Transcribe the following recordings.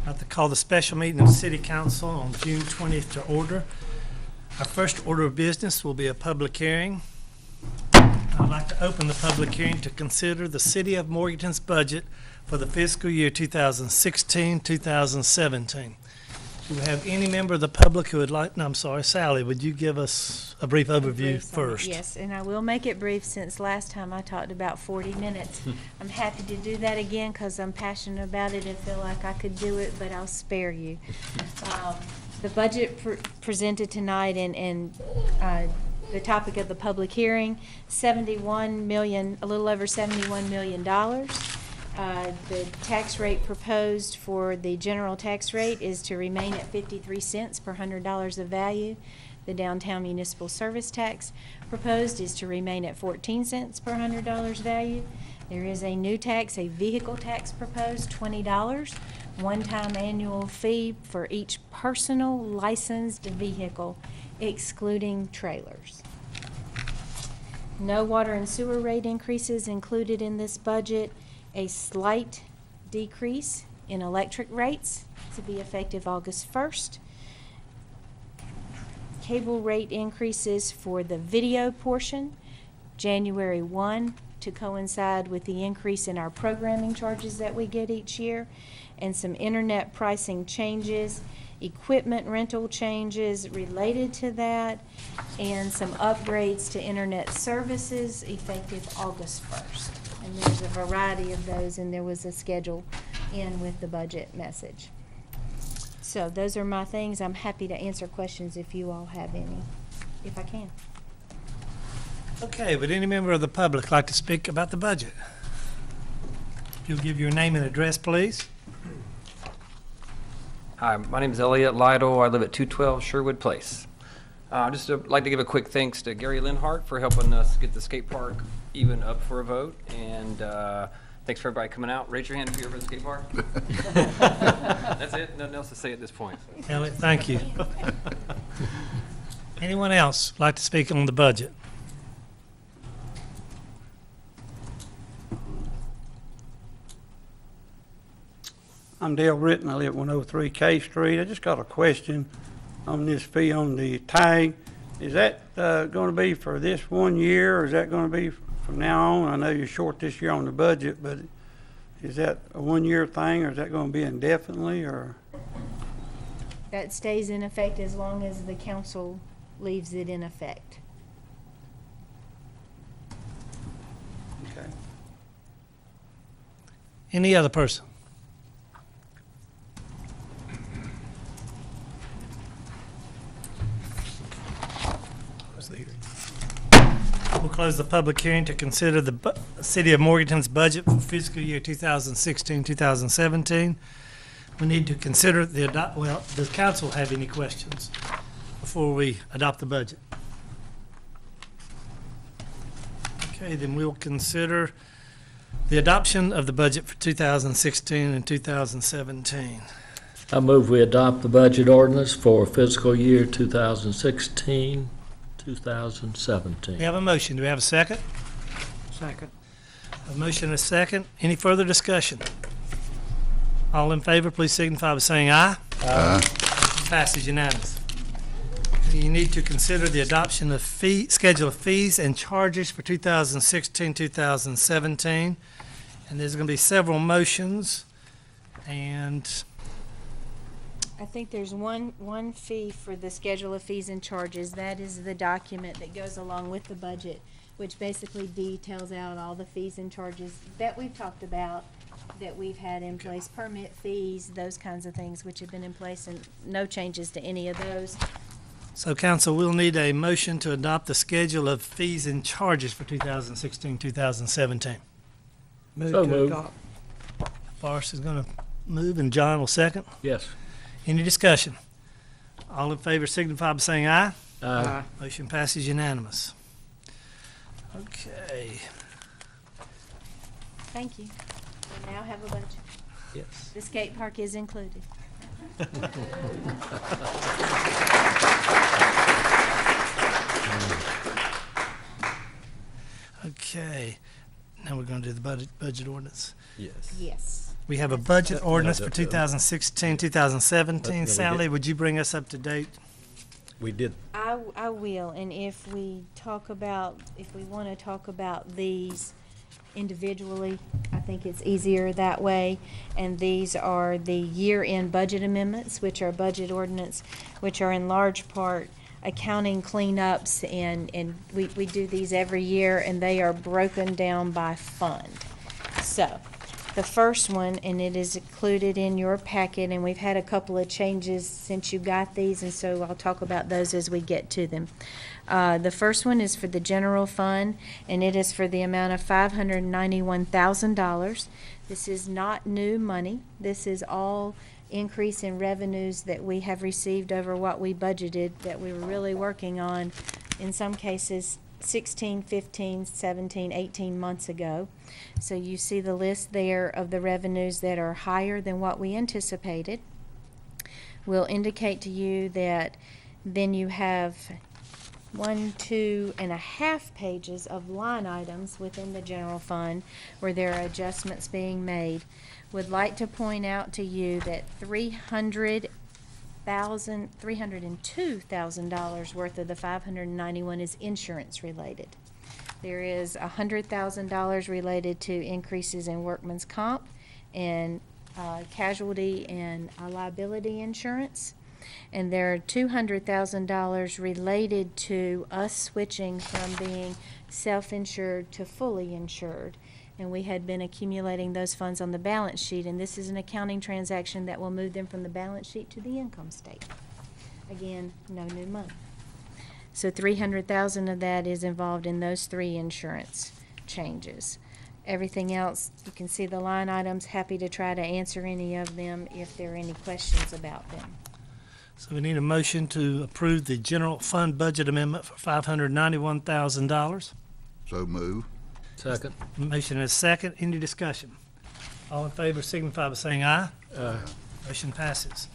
I'd like to call the special meeting of City Council on June 20th to order. Our first order of business will be a public hearing. I'd like to open the public hearing to consider the City of Morganton's budget for the fiscal year 2016-2017. Do we have any member of the public who would like, no, I'm sorry, Sally, would you give us a brief overview first? Yes, and I will make it brief since last time I talked about 40 minutes. I'm happy to do that again because I'm passionate about it and feel like I could do it, but I'll spare you. The budget presented tonight and the topic of the public hearing, $71 million, a little over $71 million. The tax rate proposed for the general tax rate is to remain at 53 cents per $100 of value. The downtown municipal service tax proposed is to remain at 14 cents per $100 value. There is a new tax, a vehicle tax proposed, $20, one-time annual fee for each personal licensed vehicle, excluding trailers. No water and sewer rate increases included in this budget. A slight decrease in electric rates to be effective August 1st. Cable rate increases for the video portion, January 1, to coincide with the increase in our programming charges that we get each year, and some internet pricing changes, equipment rental changes related to that, and some upgrades to internet services effective August 1st. And there's a variety of those, and there was a schedule in with the budget message. So those are my things. I'm happy to answer questions if you all have any, if I can. Okay, would any member of the public like to speak about the budget? If you'll give your name and address, please. Hi, my name is Elliot Lytle. I live at 212 Sherwood Place. Just like to give a quick thanks to Gary Linhart for helping us get the skate park even up for a vote. And thanks for everybody coming out. Raise your hand if you're over the skate park. That's it. Nothing else to say at this point. Elliot, thank you. Anyone else like to speak on the budget? I'm Dale Britton. I live at 103 K Street. I just got a question on this fee on the tag. Is that going to be for this 1 year, or is that going to be from now on? I know you're short this year on the budget, but is that a 1 year thing, or is that going to be indefinitely, or? That stays in effect as long as the council leaves it in effect. Okay. Any other person? We'll close the public hearing to consider the City of Morganton's budget for fiscal year 2016-2017. We need to consider does council have any questions before we adopt the budget? Okay, then we'll consider the adoption of the budget for 2016 and 2017. I move we adopt the budget ordinance for fiscal year 2016, 2017. We have a motion. Do we have a second? Second. A motion and a second. Any further discussion? All in favor, please signify by saying aye. Aye. Passes unanimous. You need to consider the adoption of schedule of fees and charges for 2016-2017. And there's going to be several motions. And I think there's one fee for the schedule of fees and charges. That is the document that goes along with the budget, which basically details out all the fees and charges that we've talked about, that we've had in place, permit fees, those kinds of things, which have been in place, and no changes to any of those. so, council, we'll need a motion to adopt the schedule of fees and charges for 2016-2017. So moved. Forrest is going to move, and John will second. Yes. Any discussion? All in favor signify by saying aye. Aye. Motion passes unanimous. Okay. Thank you. We now have a budget. Yes. The skate park is included. Okay. Now we're going to do the budget ordinance. Yes. Yes. We have a budget ordinance for no. 2016, 2017. No, we Sally, did. would you bring us up to date? We did, I will, and if we want to talk about these individually, I think it's easier that way. And these are the year-end budget amendments, which are budget ordinance, which are in large part accounting cleanups, and we do these every year, and they are broken down by fund. So, the first one, and it is included in your packet, and we've had a couple of changes since you got these, and so I'll talk about those as we get to them. The first one is for the general fund, and it is for the amount of $591,000. This is not new money. This is all increase in revenues that we have received over what we budgeted, that we were really working on, in some cases, 16, 15, 17, 18 months ago. So you see the list there of the revenues that are higher than what we anticipated. We'll indicate to you that then you have 1, 2.5 pages of line items within the general fund where there are adjustments being made. Would like to point out to you that $302,000 worth of the 591 is insurance related. There is $100,000 related to increases in workman's comp and casualty and liability insurance. And there are $200,000 related to us switching from being self-insured to fully insured. And we had been accumulating those funds on the balance sheet, and this is an accounting transaction that will move them from the balance sheet to the income statement. Again, no new money. So $300,000 of that is involved in those 3 insurance changes. Everything else, you can see the line items. Happy to try to answer any of them if there are any questions about them. So we need a motion to approve the general fund budget amendment for $591,000. So move. Second. Motion is second. Any discussion? All in favor signify by saying aye. Aye. Motion passes.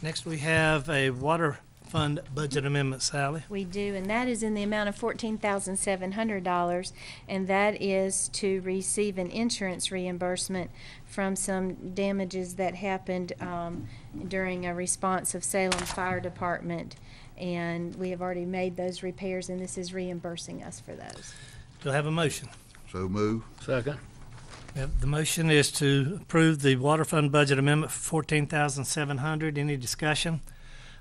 Next, we have a water fund budget amendment, Sally. We do, and that is in the amount of $14,700, and that is to receive an insurance reimbursement from some damages that happened during a response of Salem Fire Department, and we have already made those repairs, and this is reimbursing us for those. Do I have a motion? So move. Second. The motion is to approve the water fund budget amendment for $14,700. Any discussion?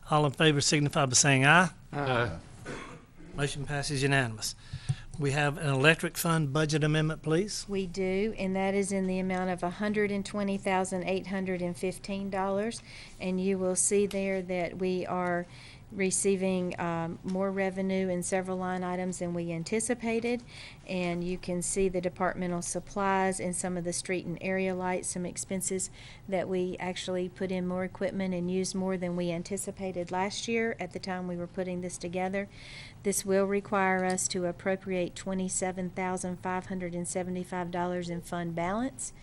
All in favor signify by saying aye. Aye. Motion passes unanimous. We have an electric fund budget amendment, please. We do, and that is in the amount of $120,815, and you will see there that we are receiving more revenue in several line items than we anticipated, and you can see the departmental supplies and some of the street and area lights, some expenses that we actually put in more equipment and used more than we anticipated last year at the time we were putting this together. This will require us to appropriate $27,575 in fund balance.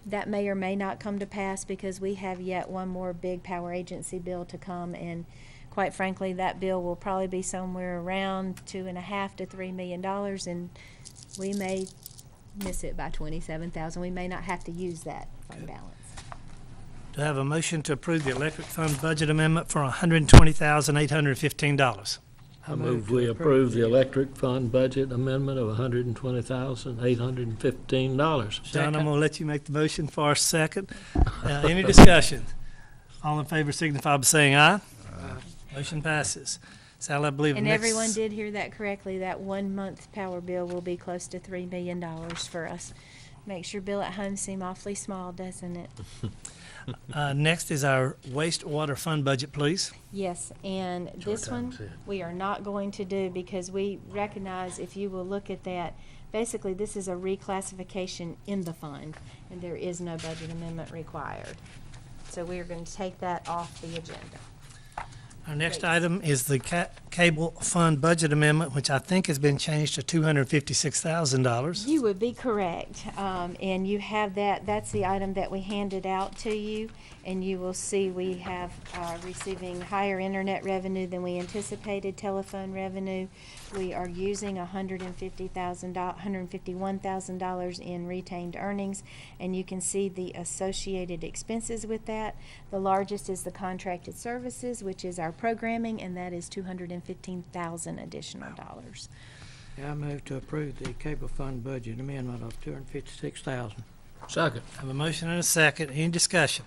That may or may not come to pass because we have yet one more big power agency bill to come, and quite frankly, that bill will probably be somewhere around $2.5 to $3 million, and we may miss it by $27,000. We may not have to use that fund balance. Do I have a motion to approve the electric fund budget amendment for $120,815? I move we approve the electric fund budget amendment of $120,815. John, I'm going to let you make the motion for a second. Any discussion? All in favor signify by saying aye. Motion passes. Sal, I believe And next... everyone did hear that correctly. That 1 month power bill will be close to $3 million for us. Makes your bill at home seem awfully small, doesn't it? Next is our wastewater fund budget, please. Yes, and this one we are not going to do because we recognize, if you will look at that, basically this is a reclassification in the fund, and there is no budget amendment required. So we are going to take that off the agenda. Our next item is the cable fund budget amendment, which I think has been changed to $256,000. You would be correct. And you have that, that's the item that we handed out to you. And you will see we have receiving higher internet revenue than we anticipated, telephone revenue. We are using $151,000 in retained earnings, and you can see the associated expenses with that. The largest is the contracted services, which is our programming, and that is $215,000 additional dollars. Yeah, I move to approve the cable fund budget amendment of $256,000. Second. I have a motion and a second. Any discussion?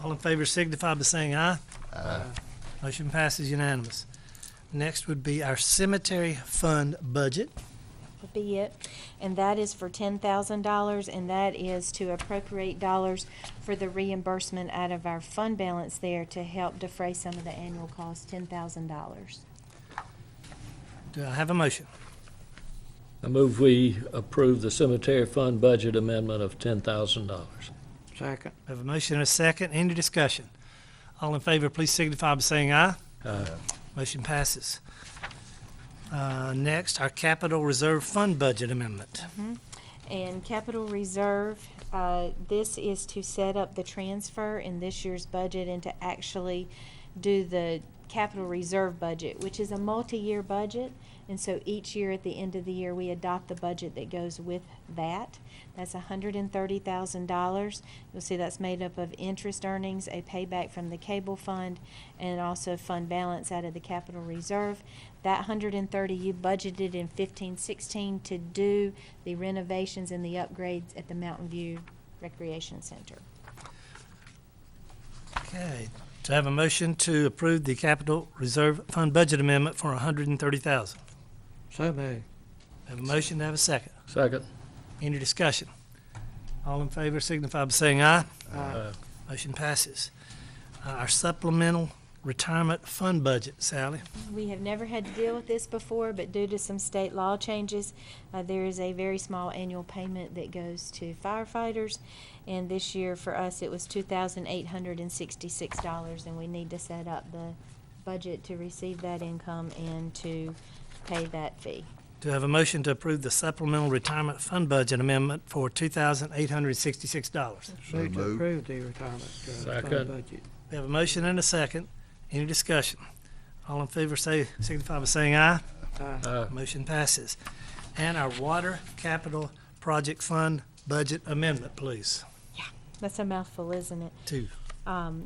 All in favor signify by saying aye. Aye. Motion passes unanimous. Next would be our cemetery fund budget. Would be it, and that is for $10,000, and that is to appropriate dollars for the reimbursement out of our fund balance there to help defray some of the annual costs, $10,000. Do I have a motion? I move we approve the cemetery fund budget amendment of $10,000. Second. I have a motion and a second. Any discussion? All in favor, please signify by saying aye. Motion passes. Next, our capital reserve fund budget amendment. And capital reserve, this is to set up the transfer in this year's budget and to actually do the capital reserve budget, which is a multi-year budget. And so each year at the end of the year, we adopt the budget that goes with that. That's $130,000. You'll see that's made up of interest earnings, a payback from the cable fund, and also fund balance out of the capital reserve. That $130 you budgeted in 15-16 to do the renovations and the upgrades at the Mountain View Recreation Center. Okay. Do I have a motion to approve the capital reserve fund budget amendment for $130,000? So moved. I have a motion. Do I have a second? Second. Any discussion? All in favor signify by saying aye. Aye. Motion passes. Our supplemental retirement fund budget, Sally. We have never had to deal with this before, but due to some state law changes, there is a very small annual payment that goes to firefighters. And this year for us, it was $2,866, and we need to set up the budget to receive that income and to pay that fee. Do I have a motion to approve the supplemental retirement fund budget amendment for $2,866? So Move to moved. approve the retirement fund Second. budget. We have a motion and a second. Any discussion? All in favor signify by saying aye. Aye. Motion passes. And our water capital project fund budget amendment, please. That's a mouthful, isn't it? Two.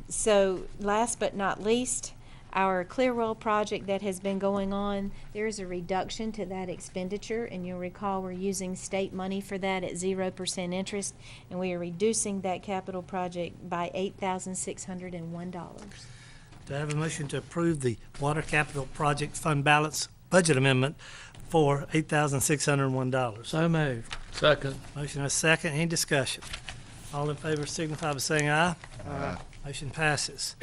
So last but not least, our Clearwell project that has been going on, there is a reduction to that expenditure, and you'll recall we're using state money for that at 0% interest, and we are reducing that capital project by $8,601. Do I have a motion to approve the water capital project fund balance budget amendment for $8,601? So moved. Second. Motion and a second. Any discussion? All in favor signify by saying aye. Aye. Motion passes.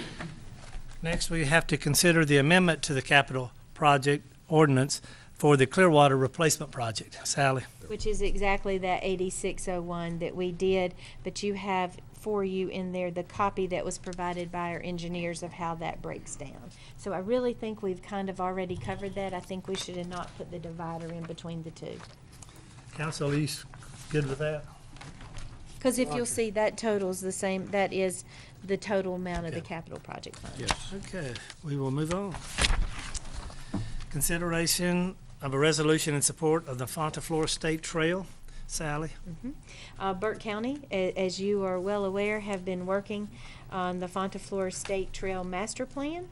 Next, we have to consider the amendment to the capital project ordinance for the Clearwater replacement project. Sally? Which is exactly that 8601 that we did, but you have for you in there the copy that was provided by our engineers of how that breaks down. So I really think we've kind of already covered that. I think we should have not put the divider in between the two. Council, are you good with that? Because if you'll see, that totals the same, that is the total amount of the Okay. capital project fund. Yes. Okay, we will move on. Consideration of a resolution in support of the Fonta Flora State Trail. Sally? Burke County, as you are well aware, have been working on the Fonta Flora State Trail Master Plan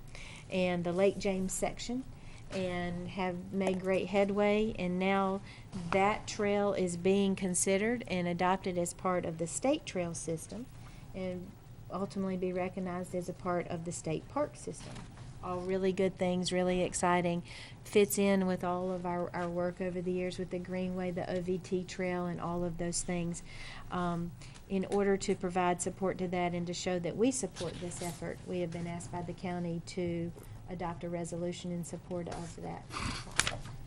and the Lake James section, and have made great headway, and now that trail is being considered and adopted as part of the state trail system and ultimately be recognized as a part of the state park system. All really good things, really exciting, fits in with all of our work over the years with the Greenway, the OVT trail, and all of those things. In order to provide support to that and to show that we support this effort, we have been asked by the county to adopt a resolution in support of that.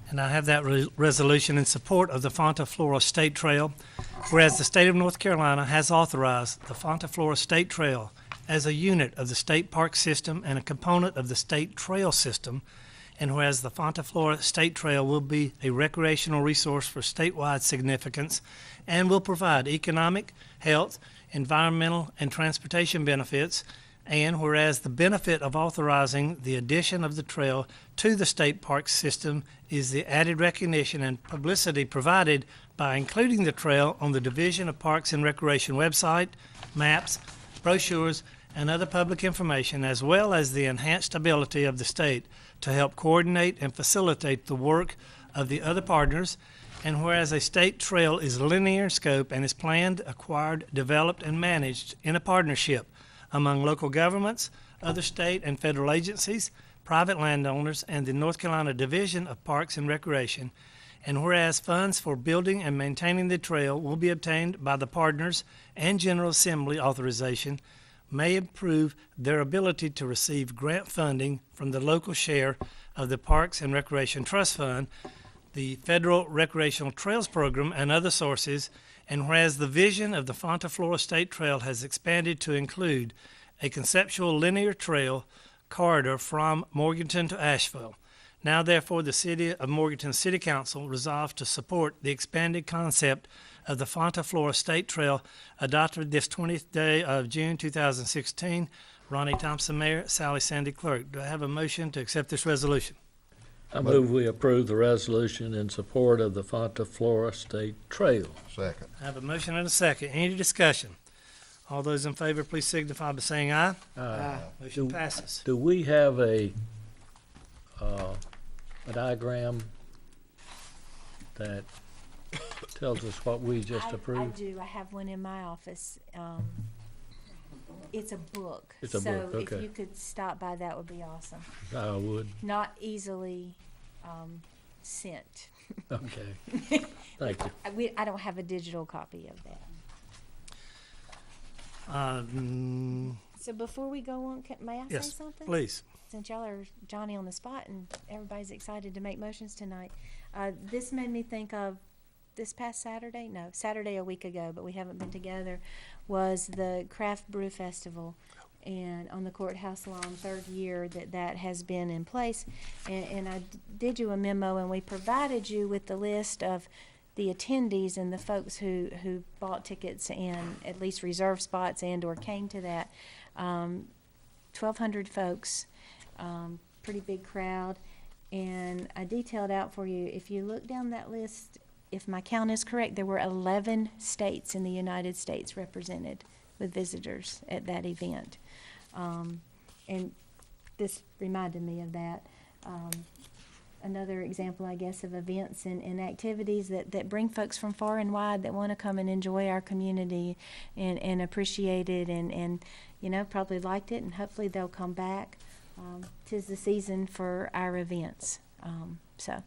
And I have that resolution in support of the Fonta Flora State Trail, whereas the state of North Carolina has authorized the Fonta Flora State Trail as a unit of the state park system and a component of the state trail system, And whereas the Fonta Flora State Trail will be a recreational resource for statewide significance and will provide economic, health, environmental, and transportation benefits, and whereas the benefit of authorizing the addition of the trail to the state park system is the added recognition and publicity provided by including the trail on the Division of Parks and Recreation website, maps, brochures, and other public information, as well as the enhanced ability of the state to help coordinate and facilitate the work of the other partners, and whereas a state trail is linear in scope and is planned, acquired, developed, and managed in a partnership among local governments, other state and federal agencies, private landowners, and the North Carolina Division of Parks and Recreation, and whereas funds for building and maintaining the trail will be obtained by the partners and General Assembly authorization, may improve their ability to receive grant funding from the local share of the Parks and Recreation Trust Fund, the Federal Recreational Trails Program, and other sources, and whereas the vision of the Fonta Flora State Trail has expanded to include a conceptual linear trail corridor from Morganton to Asheville. Now therefore the City of Morganton City Council resolves to support the expanded concept of the Fonta Flora State Trail adopted this 20th day of June 2016. Ronnie Thompson, Mayor, Sally Sandy, Clerk. Do I have a motion to accept this resolution? I move we approve the resolution in support of the Fonta Flora State Trail. Second. I have a motion and a second. Any discussion? All those in favor, please signify by saying aye. Motion passes. Do we have a diagram that tells us what we just I approved? do. I have one in my office. It's a book. It's a book, So okay. if you could stop by, that would be awesome. I would. Not easily sent. Okay. Thank you. I don't have a digital copy of that. So before we go on, may I say Yes, something? please. Since y'all are Johnny on the spot and everybody's excited to make motions tonight, this made me think of this past Saturday, no, Saturday a week ago, but we haven't been together, was the Craft Brew Festival. And on the courthouse lawn, third year that has been in place. And I did you a memo, and we provided you with the list of the attendees and the folks who bought tickets and at least reserved spots and or came to that. 1,200 folks, pretty big crowd. And I detailed out for you, if you look down that list, if my count is correct, there were 11 states in the United States represented with visitors at that event. And this reminded me of that. Another example, I guess, of events and activities that bring folks from far and wide that want to come and enjoy our community and appreciate it and you know, probably liked it, and hopefully they'll come back. 'Tis the season for our events. So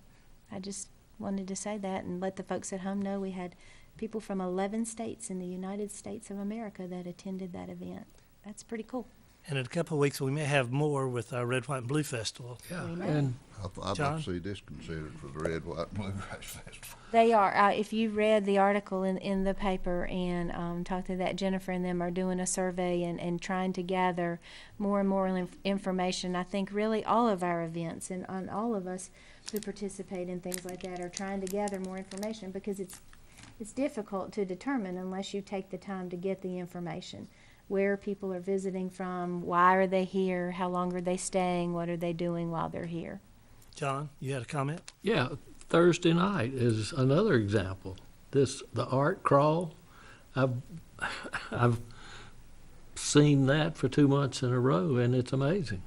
I just wanted to say that and let the folks at home know we had people from 11 states in the United States of America that attended that event. That's pretty cool. And in a couple of weeks, we may have more with our Red, White, and Blue Festival. Yeah, We know. and I'd like John? to see this considered for the Red, White, and Bluegrass Festival. They are. If you read the article in the paper and talked to that, Jennifer and them are doing a survey and trying to gather more and more information. I think really all of our events and on all of us who participate in things like that are trying to gather more information because it's difficult to determine unless you take the time to get the information. Where people are visiting from, why are they here, how long are they staying, what are they doing while they're here. John, you had a comment? yeah, Thursday night is another example. The art crawl, I've seen that for 2 months in a row, and it's amazing.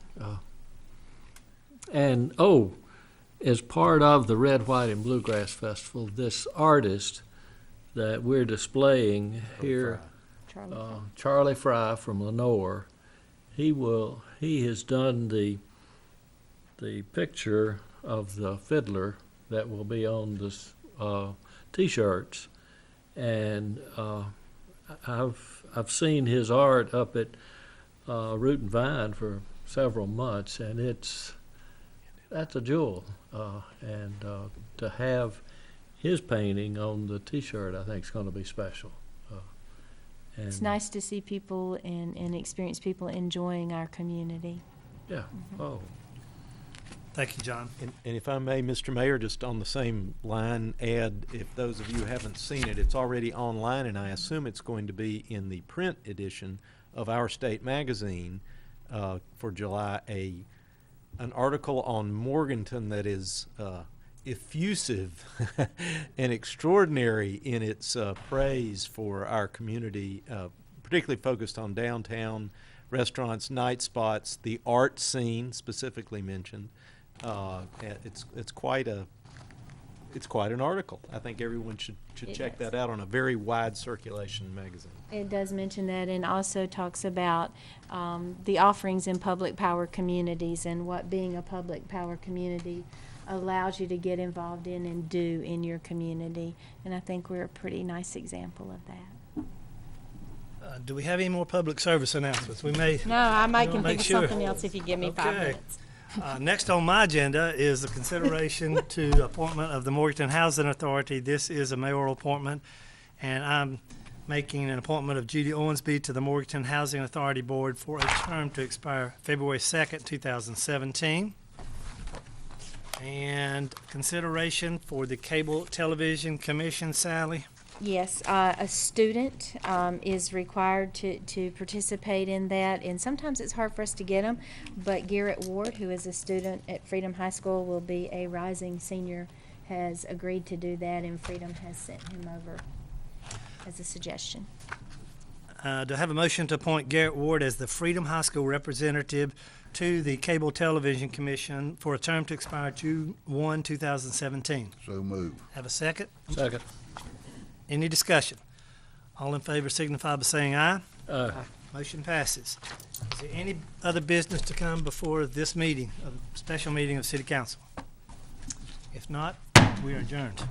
And as part of the Red, White, and Bluegrass Festival, this artist that we're displaying here, Charlie. Charlie Fry from Lenore, he has done the picture of the fiddler that will be on this T-shirts, and I've seen his art up at Root and Vine for several months, and that's a jewel, and to have his painting on the T-shirt, I think is going to be special. It's And, nice to see people and experience people enjoying our community. Yeah. Oh, Thank you, John. And if I may, Mr. Mayor, just on the same line, add, if those of you haven't seen it, it's already online, and I assume it's going to be in the print edition of Our State Magazine for July, an article on Morganton that is effusive and extraordinary in its praise for our community, particularly focused on downtown restaurants, night spots, the art scene specifically mentioned. It's quite an article. I think everyone should It check is. that out on a very wide circulation magazine. It does mention that, and also talks about the offerings in public power communities and what being a public power community allows you to get involved in and do in your community. And I think we're a pretty nice example of that. Do we have any more public service announcements? We may. No, I might We'll can make think sure. of something else if you give me 5 Okay. minutes. Next on my agenda is the consideration to appointment of the Morganton Housing Authority. This is a mayoral appointment, and I'm making an appointment of Judy Owensby to the Morganton Housing Authority Board for a term to expire February 2nd, 2017. And consideration for the Cable Television Commission, Sally. Yes, a student is required to participate in that, and sometimes it's hard for us to get them, but Garrett Ward, who is a student at Freedom High School, will be a rising senior, has agreed to do that, and Freedom has sent him over as a suggestion. Do I have a motion to appoint Garrett Ward as the Freedom High School representative to the Cable Television Commission for a term to expire June 1, 2017? So move. Have a second? Second. Any discussion? All in favor signify by saying aye. Aye. Motion passes. Is there any other business to come before this meeting, a special meeting of City Council? If not, we are adjourned.